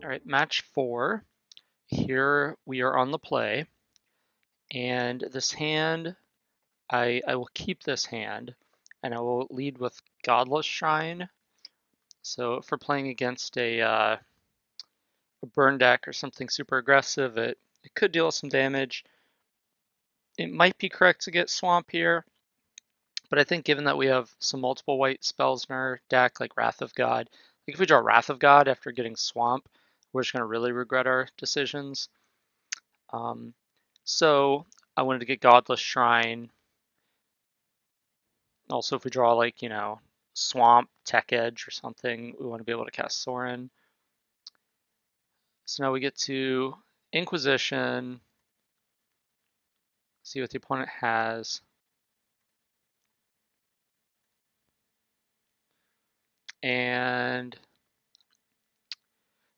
right, match 4. Here we are on the play, and this hand, I will keep this hand, and I will lead with Godless Shrine. So if we're playing against a burn deck or something super aggressive, it could deal some damage. It might be correct to get Swamp here, but I think given that we have some multiple white spells in our deck, like Wrath of God, like if we draw Wrath of God after getting Swamp, we're just going to really regret our decisions. So I wanted to get Godless Shrine. Also, if we draw like, Swamp, Tech Edge or something, we want to be able to cast Sorin. So now we get to Inquisition, see what the opponent has. And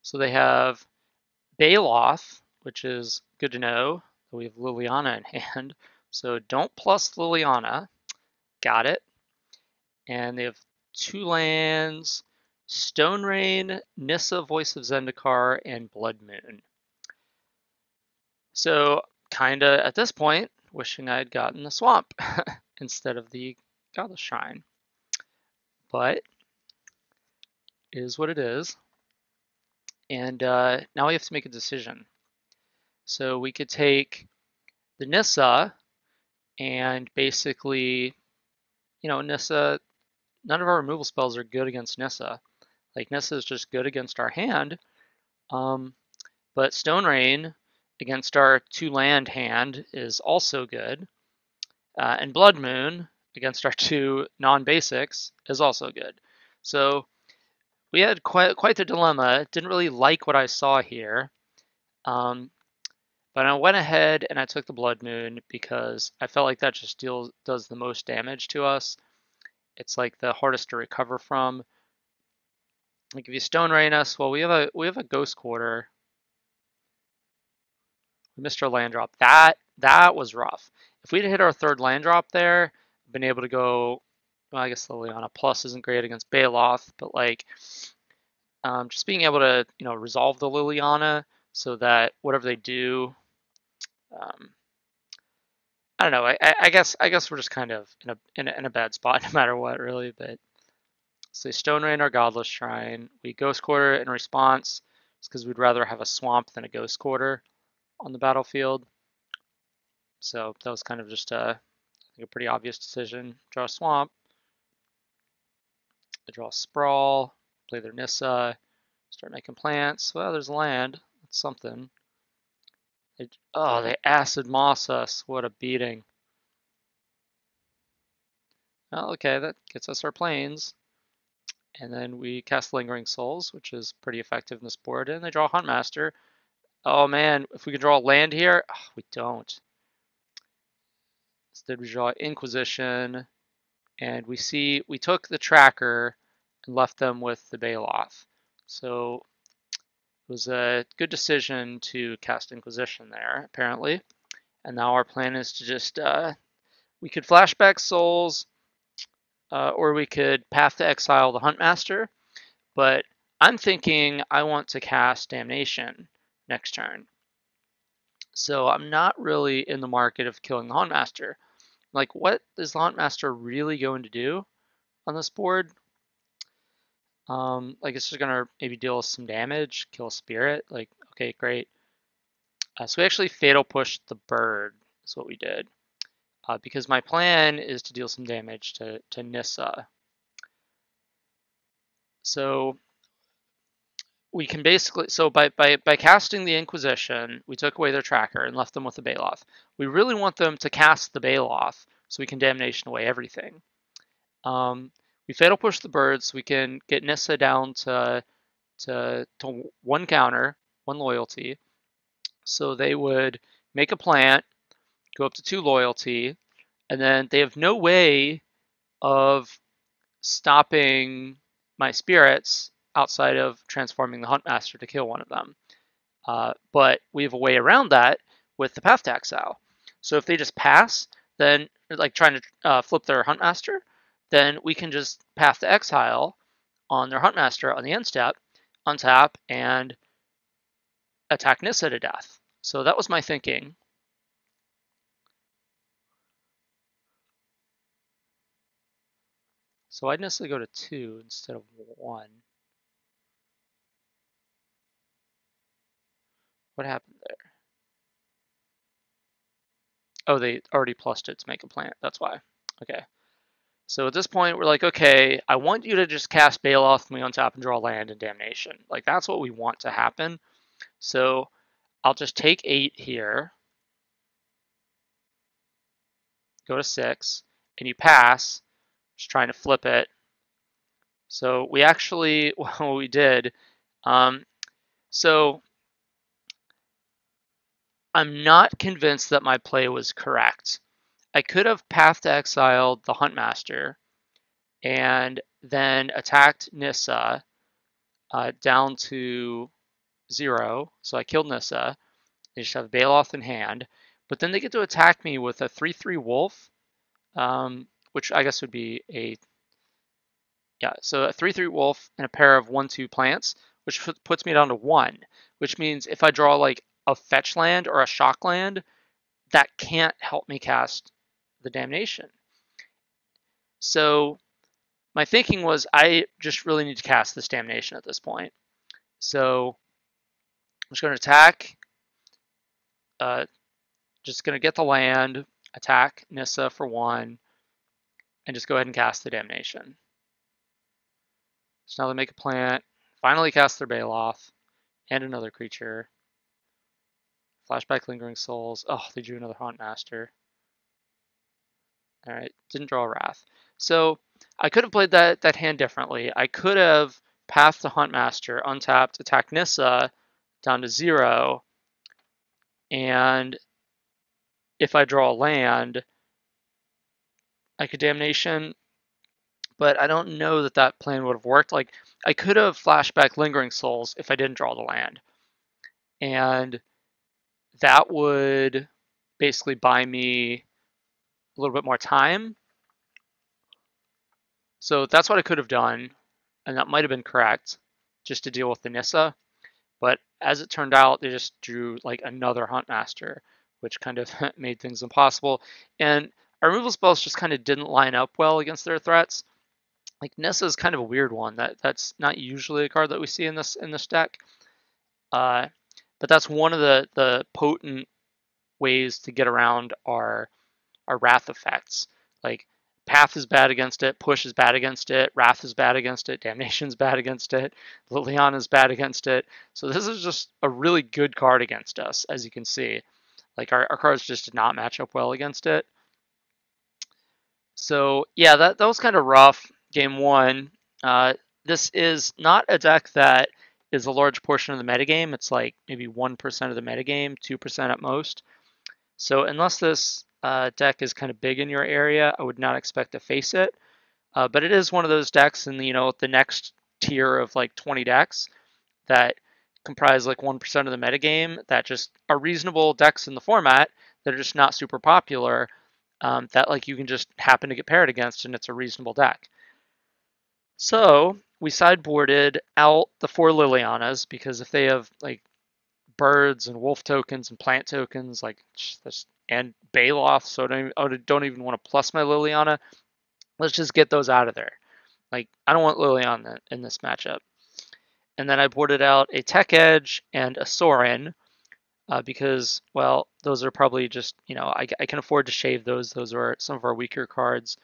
so they have Baloth, which is good to know. We have Liliana in hand. So don't plus Liliana. Got it. And they have 2 lands, Stone Rain, Nissa, Voice of Zendikar, and Blood Moon. So kinda at this point, wishing I had gotten the Swamp instead of the Godless Shrine. But it is what it is. And now we have to make a decision. So we could take the Nissa and basically, Nissa, none of our removal spells are good against Nissa. Like Nissa is just good against our hand. But Stone Rain against our 2-land hand is also good. And Blood Moon against our 2 non-basics is also good. So we had quite the dilemma. Didn't really like what I saw here. But I went ahead and I took the Blood Moon because I felt like that just does the most damage to us. It's like the hardest to recover from. Like if you Stone Rain us, well, we have a Ghost Quarter. We missed our land drop. That was rough. If we'd hit our 3rd land drop there, been able to go. Well, I guess Liliana Plus isn't great against Baloth, but like just being able to resolve the Liliana so that whatever they do, I don't know. I guess we're just kind of in a bad spot no matter what, really. But so they Stone Rain our Godless Shrine. We Ghost Quarter in response. It's because we'd rather have a Swamp than a Ghost Quarter on the battlefield. So that was kind of just I think a pretty obvious decision. Draw a Swamp. I draw a Sprawl. Play their Nissa. Start making plants. Well, there's land. That's something. They Acid Moss us. What a beating. Well, okay, that gets us our planes. And then we cast Lingering Souls, which is pretty effective in this board. And they draw Huntmaster. Oh man, if we could draw land here, we don't. Instead we draw Inquisition, and we took the tracker and left them with the Baloth. So it was a good decision to cast Inquisition there, apparently. And now our plan is to just, we could flashback Souls, or we could Path to Exile the Huntmaster. But I'm thinking I want to cast Damnation next turn. So I'm not really in the market of killing the Huntmaster. Like, what is the Huntmaster really going to do on this board? Like, it's just going to maybe deal us some damage, kill a spirit. Like, okay, great. So we actually Fatal Pushed the bird is what we did. Because my plan is to deal some damage to Nissa. So we can basically, so by casting the Inquisition, we took away their tracker and left them with the Baloth. We really want them to cast the Baloth so we can Damnation away everything. We Fatal Push the birds so we can get Nissa down to 1 counter, 1 loyalty. So they would make a plant, go up to 2 loyalty, and then they have no way of stopping my spirits outside of transforming the Huntmaster to kill one of them. But we have a way around that with the Path to Exile. So if they just pass, then like trying to flip their Huntmaster, then we can just Path to Exile on their Huntmaster on the end step, untap, and attack Nissa to death. So that was my thinking. So I'd Nissa go to 2 instead of 1. What happened there? Oh, they already plussed it to make a plant. That's why. Okay. So at this point, we're like, okay, I want you to just cast Baloth when we untap and draw land and Damnation. Like, that's what we want to happen. So I'll just take 8 here, go to 6, and you pass, just trying to flip it. So we actually, what we did, so I'm not convinced that my play was correct. I could have Path to Exiled the Huntmaster and then attacked Nissa down to 0. So I killed Nissa. They just have Baloth in hand. But then they get to attack me with a 3/3 Wolf, which I guess would be a, yeah, so a 3/3 Wolf and a pair of 1/2 plants, which puts me down to 1, which means if I draw like a fetch land or a shock land, that can't help me cast the Damnation. So my thinking was I just really need to cast this Damnation at this point. So I'm just going to attack, just going to get the land, attack Nissa for 1, and just go ahead and cast the Damnation. So now they make a plant, finally cast their Baloth, and another creature. Flashback Lingering Souls. Oh, they drew another Huntmaster. All right, didn't draw a Wrath. So I could have played that hand differently. I could have pathed the Huntmaster, untapped, attack Nissa down to 0, and if I draw a land, I could Damnation, but I don't know that that plan would have worked. Like, I could have Flashback Lingering Souls if I didn't draw the land, and that would basically buy me a little bit more time. So that's what I could have done, and that might have been correct, just to deal with the Nissa. But as it turned out, they just drew like another Huntmaster, which kind of made things impossible. And our removal spells just kind of didn't line up well against their threats. Like Nissa is kind of a weird one. That's not usually a card that we see in this deck. But that's one of the potent ways to get around our Wrath effects. Like Path is bad against it, Push is bad against it, Wrath is bad against it, Damnation's bad against it, Liliana is bad against it. So this is just a really good card against us, as you can see. Like our cards just did not match up well against it. So yeah, that was kind of rough. Game 1. This is not a deck that is a large portion of the metagame. It's like maybe 1% of the metagame, 2% at most. So unless this deck is kind of big in your area, I would not expect to face it. But it is one of those decks in the next tier of like 20 decks that comprise like 1% of the metagame that just are reasonable decks in the format that are just not super popular, that like you can just happen to get paired against and it's a reasonable deck. So we sideboarded out the 4 Lilianas because if they have like birds and wolf tokens and plant tokens like this and Baloth, so I don't even want to plus my Liliana. Let's just get those out of there. Like I don't want Liliana in this matchup. And then I boarded out a Tech Edge and a Sorin because, well, those are probably just, I can afford to shave those. Those are some of our weaker cards.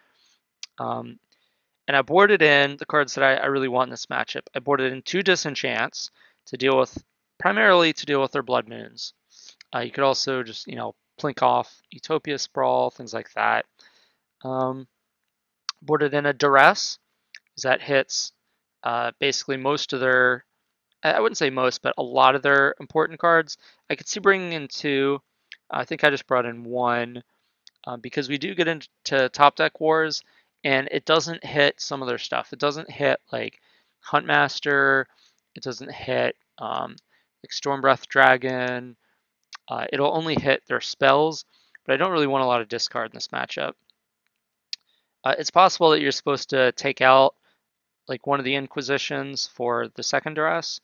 And I boarded in the cards that I really want in this matchup. I boarded in 2 Disenchants primarily to deal with their Blood Moons. You could also just, plink off Utopia Sprawl, things like that. Boarded in a Duress, because that hits basically most of their, I wouldn't say most, but a lot of their important cards. I could see bringing in 2. I think I just brought in 1 because we do get into Top Deck Wars, and it doesn't hit some of their stuff. It doesn't hit like Huntmaster. It doesn't hit like Stormbreath Dragon. It'll only hit their spells, but I don't really want a lot of discard in this matchup. It's possible that you're supposed to take out like one of the Inquisitions for the second Duress.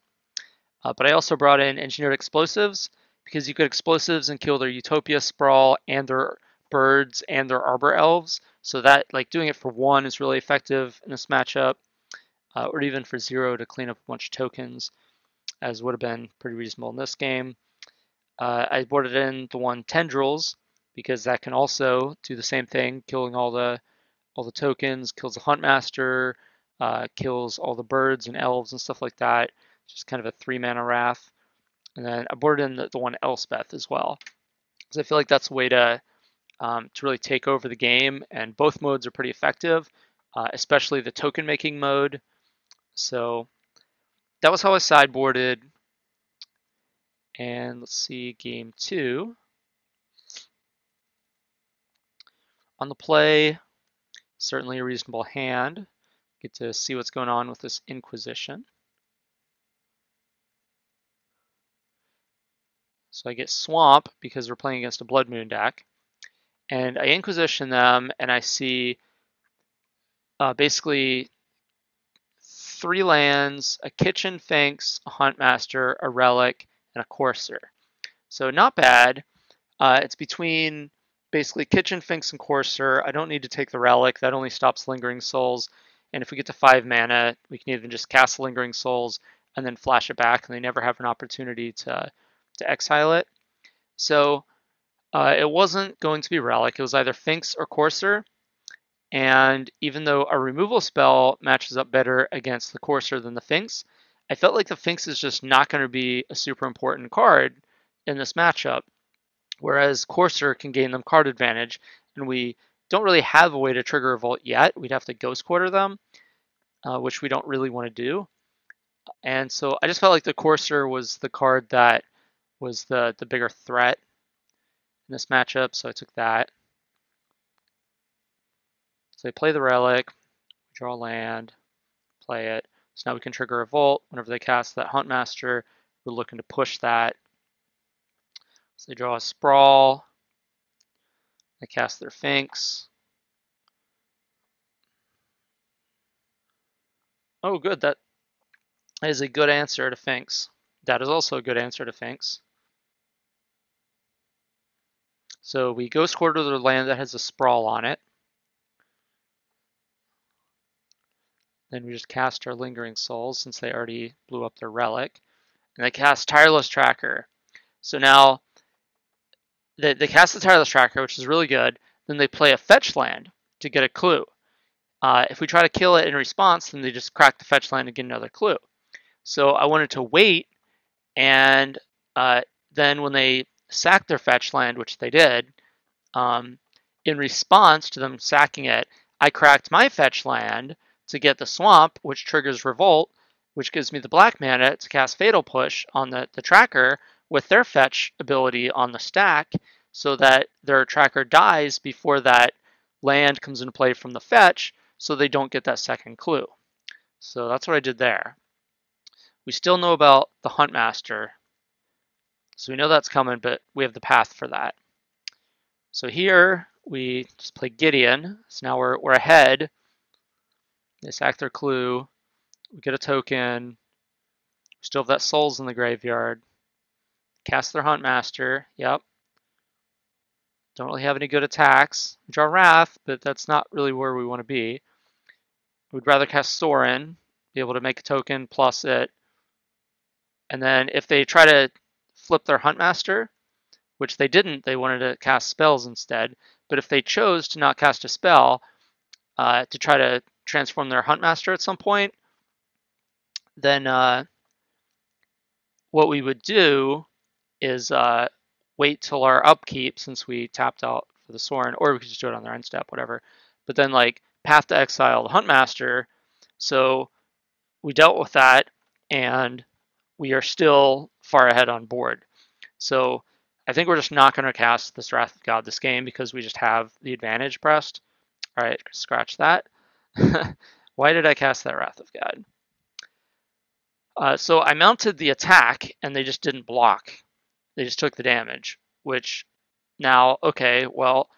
But I also brought in engineered explosives because you could explosives and kill their Utopia Sprawl and their birds and their Arbor Elves. So that like doing it for 1 is really effective in this matchup, or even for 0 to clean up a bunch of tokens, as would have been pretty reasonable in this game. I boarded in the 1 Tendrils because that can also do the same thing, killing all the tokens, kills the Huntmaster, kills all the birds and elves and stuff like that. Just kind of a 3-mana wrath. And then I boarded in the 1 Elspeth as well, because I feel like that's a way to really take over the game. And both modes are pretty effective, especially the token making mode. So that was how I sideboarded. And let's see, game 2. On the play, certainly a reasonable hand. Get to see what's going on with this Inquisition. So I get Swamp because we're playing against a Blood Moon deck. And I Inquisition them, and I see basically 3 lands, a Kitchen Finks, a Huntmaster, a Relic, and a Courser. So not bad. It's between basically Kitchen Finks and Courser. I don't need to take the Relic. That only stops Lingering Souls. And if we get to 5 mana, we can even just cast Lingering Souls and then flash it back, and they never have an opportunity to exile it. So it wasn't going to be Relic. It was either Finks or Courser. And even though a removal spell matches up better against the Courser than the Finks, I felt like the Finks is just not going to be a super important card in this matchup, whereas Courser can gain them card advantage, and we don't really have a way to trigger a Revolt yet. We'd have to Ghost Quarter them, which we don't really want to do. And so I just felt like the Courser was the card that was the bigger threat in this matchup, so I took that. So they play the Relic, draw land, play it. So now we can trigger a Revolt. Whenever they cast that Huntmaster, we're looking to push that. So they draw a Sprawl. They cast their Finks. Oh, good. That is a good answer to Finks. That is also a good answer to Finks. So we Ghost Quarter their land that has a Sprawl on it. Then we just cast our Lingering Souls since they already blew up their Relic. And they cast Tireless Tracker. So now they cast the Tireless Tracker, which is really good. Then they play a fetch land to get a clue. If we try to kill it in response, then they just crack the fetch land and get another clue. So I wanted to wait, and then when they sacked their fetch land, which they did, in response to them sacking it, I cracked my fetch land to get the Swamp, which triggers Revolt, which gives me the black mana to cast Fatal Push on the tracker with their fetch ability on the stack, so that their tracker dies before that land comes into play from the fetch, so they don't get that second clue. So that's what I did there. We still know about the Huntmaster, so we know that's coming, but we have the path for that. So here we just play Gideon. So now we're ahead. They sack their clue. We get a token. We still have that Souls in the graveyard. Cast their Huntmaster. Yep. Don't really have any good attacks. We draw Wrath, but that's not really where we want to be. We'd rather cast Sorin, be able to make a token plus it. And then if they try to flip their Huntmaster, which they didn't, they wanted to cast spells instead. But if they chose to not cast a spell to try to transform their Huntmaster at some point, then what we would do is wait till our upkeep, since we tapped out for the Sorin, or we could just do it on their end step, whatever. But then like path to exile the Huntmaster. So we dealt with that, and we are still far ahead on board. So I think we're just not going to cast this Wrath of God this game because we just have the advantage pressed. All right, scratch that. Why did I cast that Wrath of God? So I mounted the attack, and they just didn't block. They just took the damage, which now, okay, well,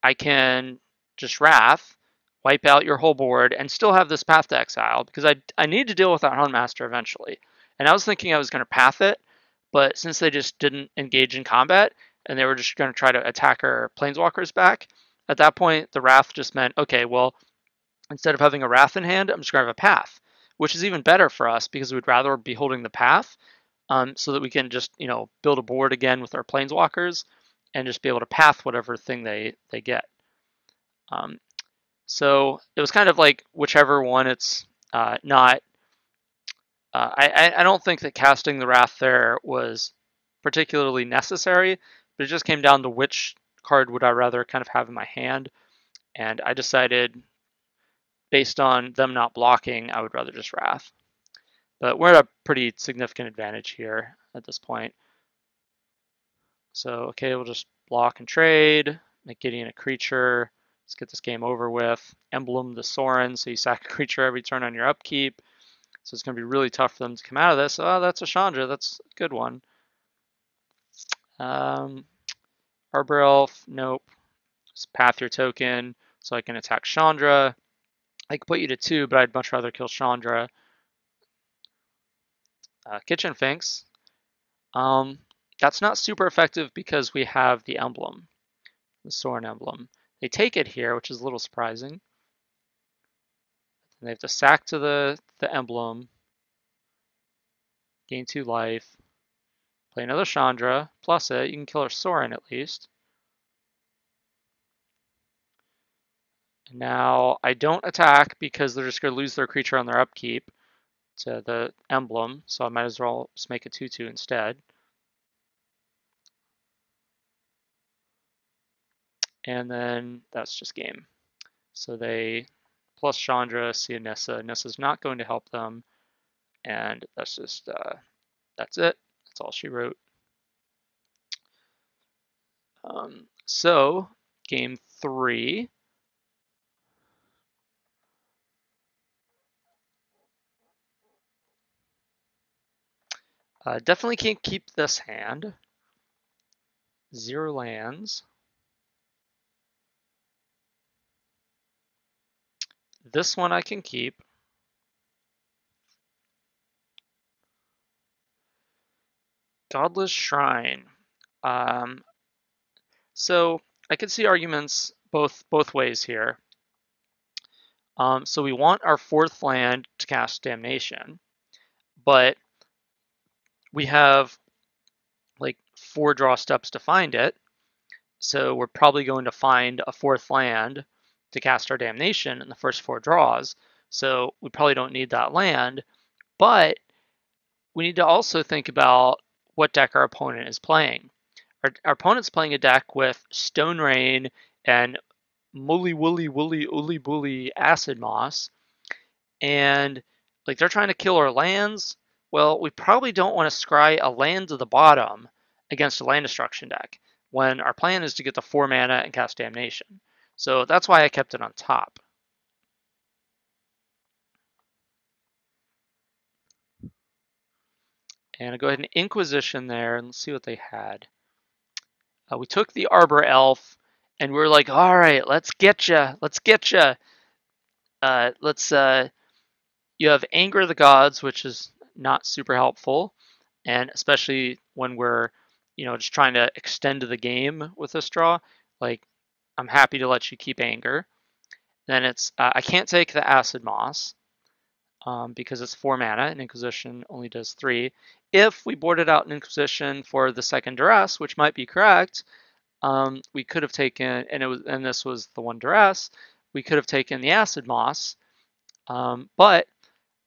I can just Wrath, wipe out your whole board, and still have this path to exile, because I need to deal with that Huntmaster eventually. And I was thinking I was going to path it, but since they just didn't engage in combat and they were just going to try to attack our planeswalkers back, at that point the Wrath just meant, okay, well, instead of having a Wrath in hand, I'm just going to have a path, which is even better for us because we'd rather be holding the path, so that we can just, build a board again with our planeswalkers and just be able to path whatever thing they get. So it was kind of like whichever one it's not. I don't think that casting the Wrath there was particularly necessary, but it just came down to which card would I rather kind of have in my hand, and I decided based on them not blocking, I would rather just Wrath. But we're at a pretty significant advantage here at this point. So, okay, we'll just block and trade, make Gideon a creature. Let's get this game over with. Emblem the Sorin, so you sack a creature every turn on your upkeep. So it's going to be really tough for them to come out of this. Oh, that's a Chandra. That's a good one. Arbor Elf, nope. Just path your token so I can attack Chandra. I could put you to 2, but I'd much rather kill Chandra. Kitchen Finks. That's not super effective because we have the emblem, the Sorin emblem. They take it here, which is a little surprising. And they have to sack to the emblem, gain 2 life, play another Chandra, plus it. You can kill our Sorin at least. And now I don't attack because they're just going to lose their creature on their upkeep to the emblem, so I might as well just make a 2/2 instead. And then that's just game. So they plus Chandra, see Nissa. Nissa's not going to help them, and that's just that's it. That's all she wrote. So game 3. Definitely can't keep this hand. 0 lands. This one I can keep. Godless Shrine. So I could see arguments both ways here. So we want our 4th land to cast Damnation, but we have like 4 draw steps to find it. So we're probably going to find a 4th land to cast our Damnation in the first 4 draws. So we probably don't need that land, but we need to also think about what deck our opponent is playing. Our opponent's playing a deck with Stone Rain and Mully Wooly Wooly Ooly Booly Acid Moss, and like they're trying to kill our lands. Well, we probably don't want to scry a land to the bottom against a land destruction deck when our plan is to get the 4 mana and cast Damnation. So that's why I kept it on top. And I'll go ahead and Inquisition there, and let's see what they had. We took the Arbor Elf, and we were like, all right, let's get you. Let's get you. You have Anger of the Gods, which is not super helpful, and especially when we're, just trying to extend the game with this draw. Like, I'm happy to let you keep Anger. Then it's I can't take the Acid Moss because it's 4 mana, and Inquisition only does 3. If we boarded out an Inquisition for the second Duress, which might be correct, we could have taken, and this was the one Duress, we could have taken the Acid Moss, but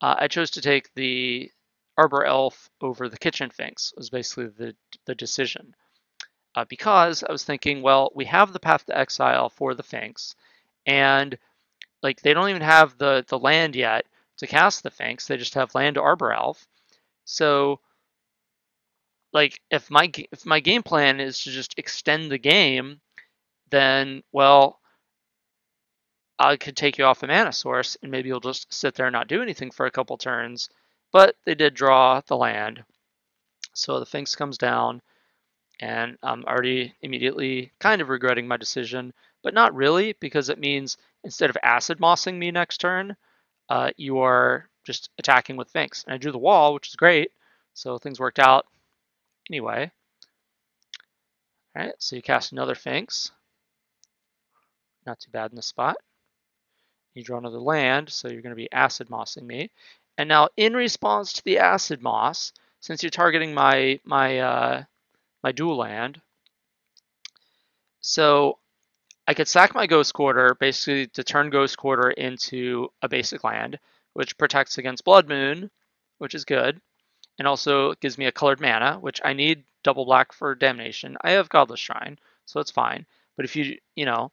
I chose to take the Arbor Elf over the Kitchen Finks, was basically the decision. Because I was thinking, well, we have the Path to Exile for the Finks, and like they don't even have the land yet to cast the Finks, they just have land to Arbor Elf. So like if my game plan is to just extend the game, then well, I could take you off a mana source and maybe you'll just sit there and not do anything for a couple turns. But they did draw the land. So the Finks comes down, and I'm already immediately kind of regretting my decision, but not really, because it means instead of acid mossing me next turn, you are just attacking with Finks. And I drew the wall, which is great, So things worked out anyway. All right, so you cast another Sphinx. Not too bad in this spot. You draw another land, so you're going to be acid mossing me. And now, in response to the acid moss, since you're targeting my dual land, so I could sack my Ghost Quarter basically to turn Ghost Quarter into a basic land, which protects against Blood Moon, which is good, and also gives me a colored mana, which I need double black for Damnation. I have Godless Shrine, so it's fine. But if you know,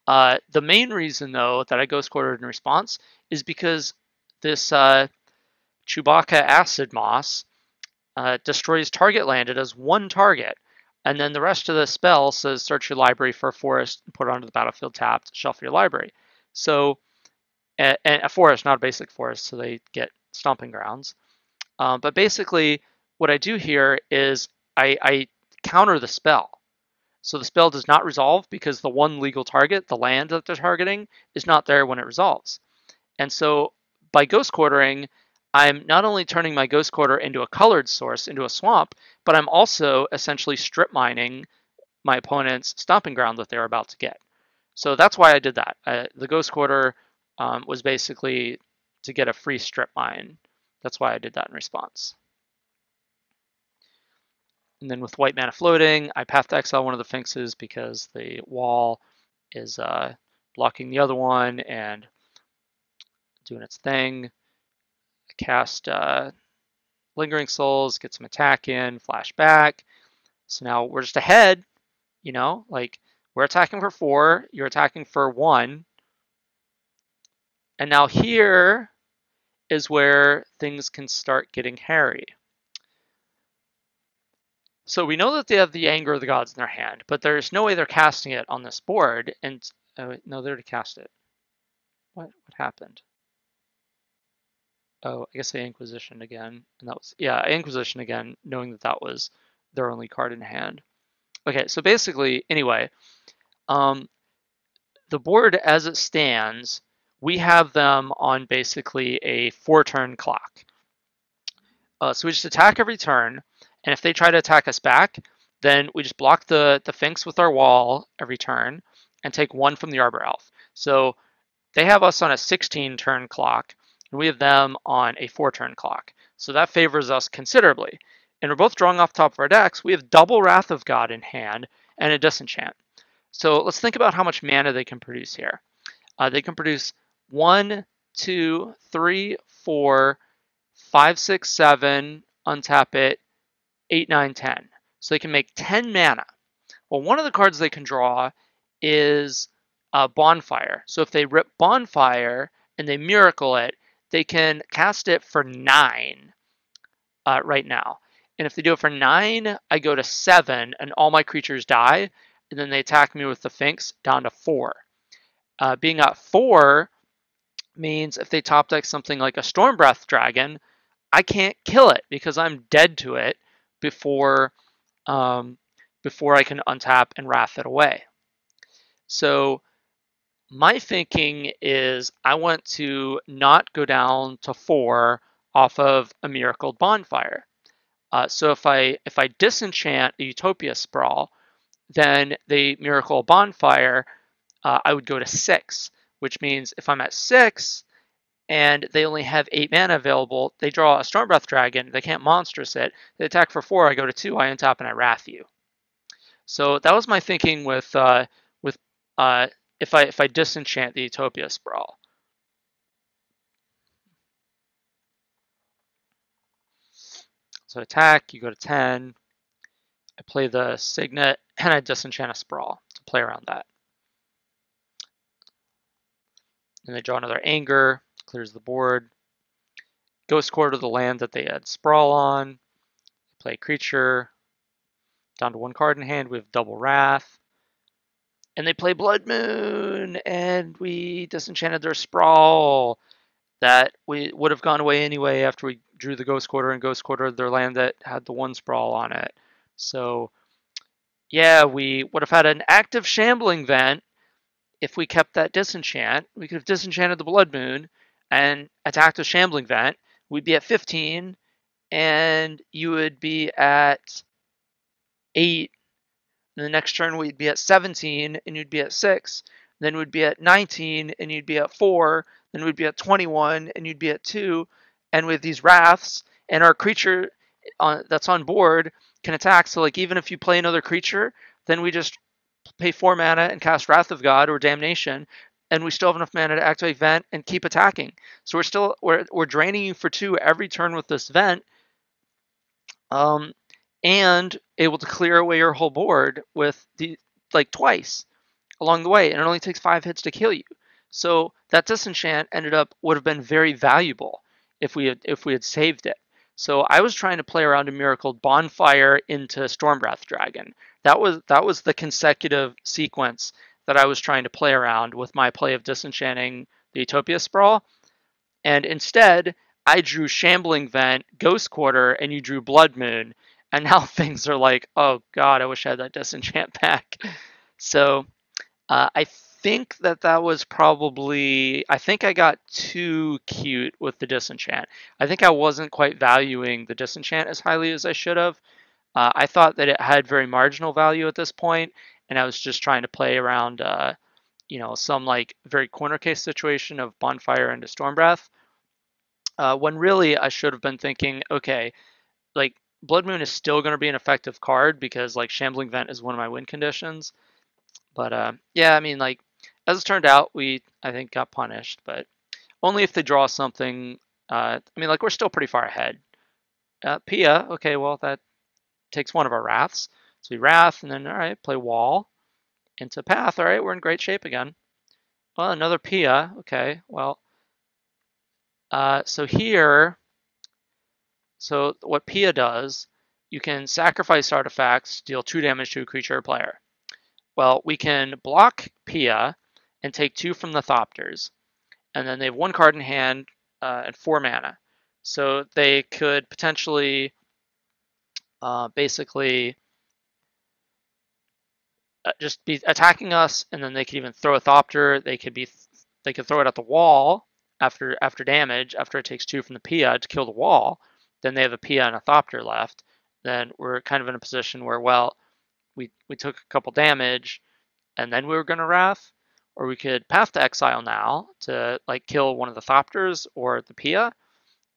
the main reason though that I Ghost Quartered in response is because this Chewbacca Acid Moss destroys target land. It does one target. And then the rest of the spell says search your library for a forest, put it onto the battlefield tapped, shuffle your library. So, and a forest, not a basic forest, so they get stomping grounds. But basically, what I do here is I counter the spell. So the spell does not resolve because the one legal target, the land that they're targeting, is not there when it resolves. And so by Ghost Quartering, I'm not only turning my Ghost Quarter into a colored source, into a swamp, but I'm also essentially strip mining my opponent's stomping ground that they're about to get. So that's why I did that. The Ghost Quarter was basically to get a free strip mine. That's why I did that in response. And then with white mana floating, I path to exile one of the Sphinxes because the wall is blocking the other one and doing its thing. I cast Lingering Souls, get some attack in, flash back. So now we're just ahead, you know, like we're attacking for 4, you're attacking for 1. And now here is where things can start getting hairy. So we know that they have the Anger of the Gods in their hand, but there's no way they're casting it on this board. And no, they already cast it. What happened? Oh, I guess they Inquisition again. And that was, yeah, Inquisition again, knowing that that was their only card in hand. Okay, so basically, anyway, the board as it stands, we have them on basically a 4-turn clock. So we just attack every turn, and if they try to attack us back, then we just block the Sphinx with our wall every turn and take 1 from the Arbor Elf. So they have us on a 16-turn clock, and we have them on a 4-turn clock. So that favors us considerably. And we're both drawing off the top of our decks. We have double Wrath of God in hand and a Disenchant. So let's think about how much mana they can produce here. They can produce 1, 2, 3, 4, 5, 6, 7, untap it, 8, 9, 10. So they can make 10 mana. Well, one of the cards they can draw is Bonfire. So if they rip Bonfire and they Miracle it, they can cast it for 9 right now. And if they do it for 9, I go to 7 and all my creatures die. And then they attack me with the Sphinx down to 4. Being at 4 means if they top deck something like a Stormbreath Dragon, I can't kill it because I'm dead to it before I can untap and wrath it away. So my thinking is I want to not go down to 4 off of a Miracled Bonfire. So if I disenchant a Utopia Sprawl, then the Miracle Bonfire, I would go to 6, which means if I'm at 6 and they only have 8 mana available, they draw a Stormbreath Dragon, they can't monstrous it, they attack for 4, I go to 2, I untap and I wrath you. So that was my thinking with if I disenchant the Utopia Sprawl. So attack, you go to 10, I play the Signet, and I disenchant a Sprawl to play around that. And they draw another Anger, clears the board. Ghost Quarter the land that they had Sprawl on. Play creature. Down to 1 card in hand, we have double Wrath. And they play Blood Moon, and we disenchanted their Sprawl. That we would have gone away anyway after we drew the Ghost Quarter and Ghost Quarter their land that had the 1 Sprawl on it. So, yeah, we would have had an active Shambling Vent if we kept that disenchant. We could have disenchanted the Blood Moon and attacked a Shambling Vent. We'd be at 15, and you would be at 8. And the next turn we'd be at 17, and you'd be at 6. Then we'd be at 19, and you'd be at 4. Then we'd be at 21, and you'd be at 2. And with these wraths, and our creature that's on board can attack. So like even if you play another creature, then we just pay 4 mana and cast Wrath of God or Damnation, and we still have enough mana to activate Vent and keep attacking. So we're draining you for 2 every turn with this Vent, and able to clear away your whole board with the like twice along the way, and it only takes 5 hits to kill you. So that disenchant would have been very valuable if we had saved it. So I was trying to play around a Miracle Bonfire into Stormbreath Dragon. That was the consecutive sequence that I was trying to play around with my play of disenchanting the Utopia Sprawl. And instead, I drew Shambling Vent, Ghost Quarter, and you drew Blood Moon. And now things are like, oh god, I wish I had that disenchant back. So I think that was probably, I think I got too cute with the disenchant. I think I wasn't quite valuing the disenchant as highly as I should have. I thought that it had very marginal value at this point, and I was just trying to play around, some like very corner case situation of Bonfire into Stormbreath. When really I should have been thinking, okay, like Blood Moon is still going to be an effective card because like Shambling Vent is one of my win conditions. But yeah, I mean, like as it turned out, I think got punished, but only if they draw something. I mean, like we're still pretty far ahead. Pia, okay, well that takes one of our wraths, so we wrath, and then all right, play wall into path. All right, we're in great shape again. Well, another Pia. Okay, well, so here, so what Pia does, you can sacrifice artifacts, deal 2 damage to a creature or player. Well, we can block Pia and take 2 from the Thopters, and then they have 1 card in hand and 4 mana. So they could potentially basically just be attacking us, and then they could even throw a Thopter. They could throw it at the wall after damage, after it takes 2 from the Pia to kill the wall. Then they have a Pia and a Thopter left. Then we're kind of in a position where, well, we took a couple damage, and then we were going to Wrath, or we could Path to Exile now to like kill one of the Thopters or the Pia,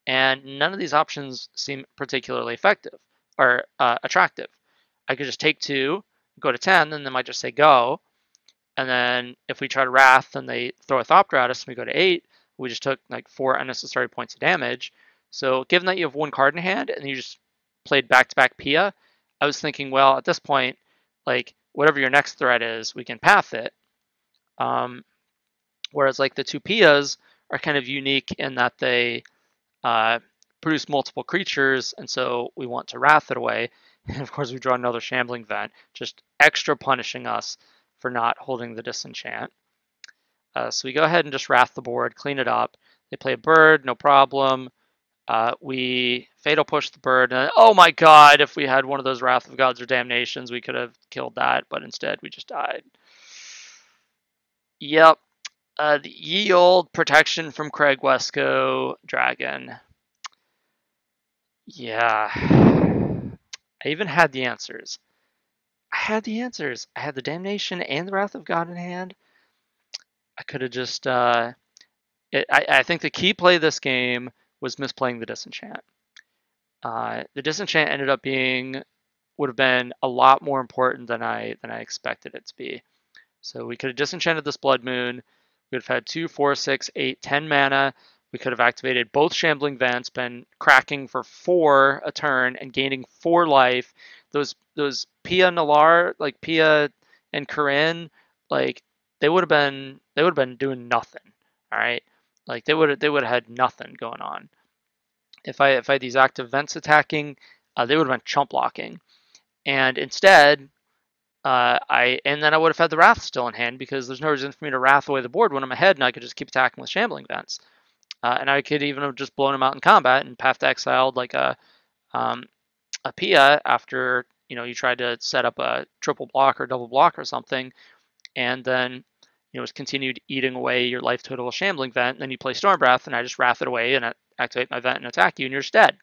and none of these options seem particularly effective or attractive. I could just take 2, go to 10, then they might just say go, and then if we try to Wrath, then they throw a Thopter at us, and we go to 8. We just took like 4 unnecessary points of damage. So given that you have 1 card in hand and you just played back-to-back Pia, I was thinking, well, at this point, like whatever your next threat is, we can path it. Whereas like the 2 Pias are kind of unique in that they produce multiple creatures, and so we want to Wrath it away. And of course, we draw another Shambling Vent, just extra punishing us for not holding the disenchant. So we go ahead and just Wrath the board, clean it up. They play a bird, no problem. We Fatal Push the bird, and oh my god, if we had one of those Wrath of Gods or Damnations, we could have killed that, but instead we just died. Yep. The ye old protection from Craig Wesco dragon. Yeah. I even had the answers. I had the Damnation and the Wrath of God in hand. I could have just I think the key play of this game was misplaying the disenchant. The disenchant ended up would have been a lot more important than I expected it to be. So we could have disenchanted this Blood Moon. We would have had 2, 4, 6, 8, 10 mana. We could have activated both Shambling Vents, been cracking for 4 a turn and gaining 4 life. Those Pia Nalar, like Pia and Corinne, like they would have been doing nothing. All right, like they would have had nothing going on. If I had these active Vents attacking, they would have been chump blocking, and instead. And then I would have had the Wrath still in hand because there's no reason for me to Wrath away the board when I'm ahead, and I could just keep attacking with Shambling Vents. And I could even have just blown him out in combat and Path to Exiled like a Pia after you tried to set up a triple block or double block or something, and then just continued eating away your life total with Shambling Vent. And then you play Stormbreath, and I just Wrath it away and activate my Vent and attack you, and you're just dead.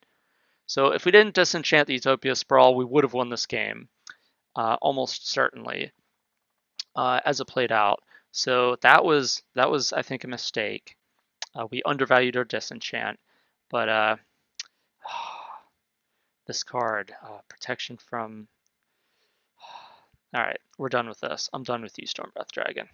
So if we didn't disenchant the Utopia Sprawl, we would have won this game, almost certainly, as it played out. So that was I think a mistake. We undervalued our disenchant, but this card, protection from. All right, we're done with this. I'm done with you, Stormbreath Dragon.